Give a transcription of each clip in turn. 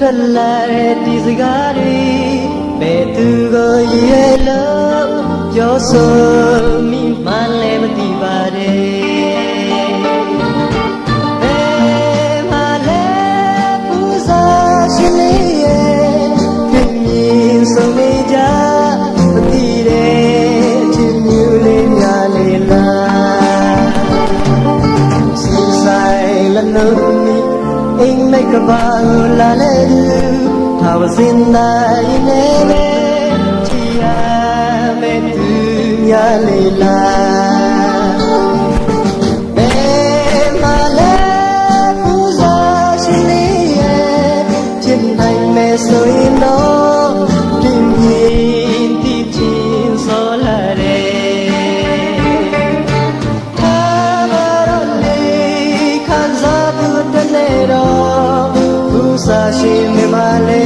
ထွက်လာတဲ့ဒီစကားတွေဘယ်သူကိုရဲ့လို့ပြောဆိုမိမှလည်းမသိပါနဲ့ဘယ်မှာလဲပူဇော်ရှင်လေးရဲ့ဖြစ်မြင်ဆုံးနေကြမသိတဲ့ချစ်မျိုးလေးများလေလားစဉ်ဆိုင်လလုံးအိမ်မက်ကပါလာလေထာဝစင်နိုင်နေလေချီရမဲ့သူများလေလားဘယ်မှာလဲပူဇော်ရှင်လေးရဲ့ဖြစ်နိုင်မဲ့ဆိုရင်တော့ပြင်းပြင်းတီးချင်းစောလာတယ်စာရှိနေမလဲ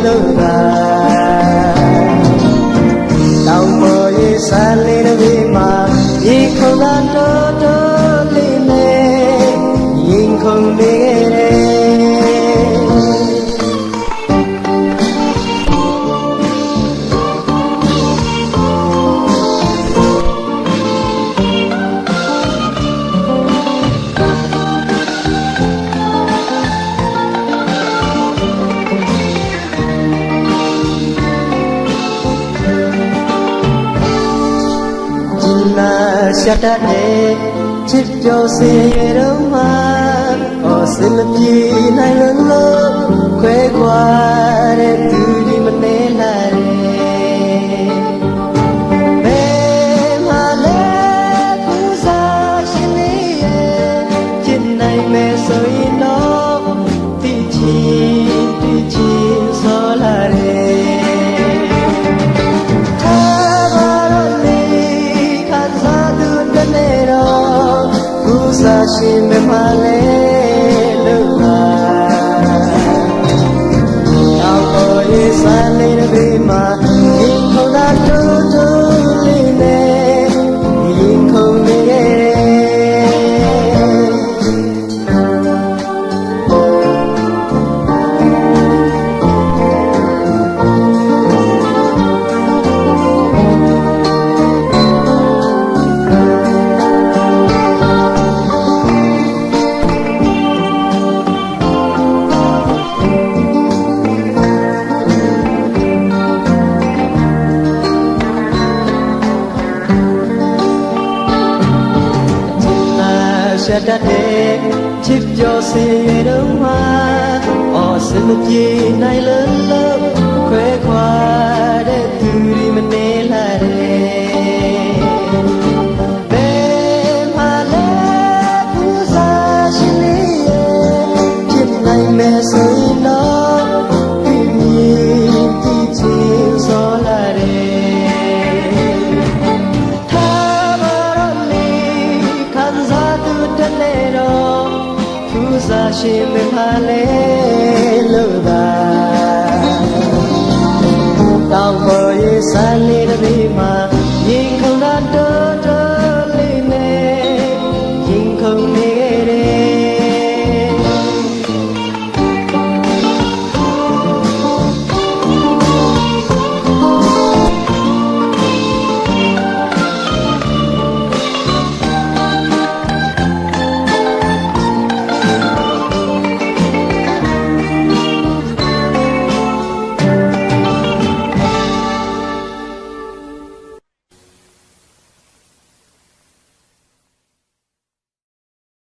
လို့သာတောင်ပေါ်ရေးစာလေးတွေမှာရေခုန်တာတော်လေးနဲ့ရင်ခုန်နေခဲ့တယ်ရှက်တတ်တဲ့ချစ်ပြောစေရတော့မှအော်စင်မပြေနိုင်လို့ခွဲခွာတဲ့သူဒီမနေလာတယ်ဘယ်မှာလဲပူဇော်ရှင်လေးရဲ့ချစ်နိုင်မယ်ဆိုရင်တော့တီးချင်းစောလာတယ်စာရှိမမလဲလို့သာတောင်ပေါ်ရေးစာလေးတွေမှာရင်ခုန်တာတိုးလေးနဲ့ရင်ခုန်နေရဲ့ရှက်တတ်တဲ့ချစ်ပြောစေရတော့မှအော်စင်မပြေနိုင်လို့ခွဲခွာတဲ့သူဒီမနေလာတယ်ဘယ်မှာလဲပူဇော်ရှင်လေးရဲ့ဖြစ်နိုင်မယ်ဆိုရင်တော့ပြင်းပြင်းတီးချင်းစောလာတယ်စာရှိမမလဲလို့သာတောင်ပေါ်ရေးစာလေးတွေမှာ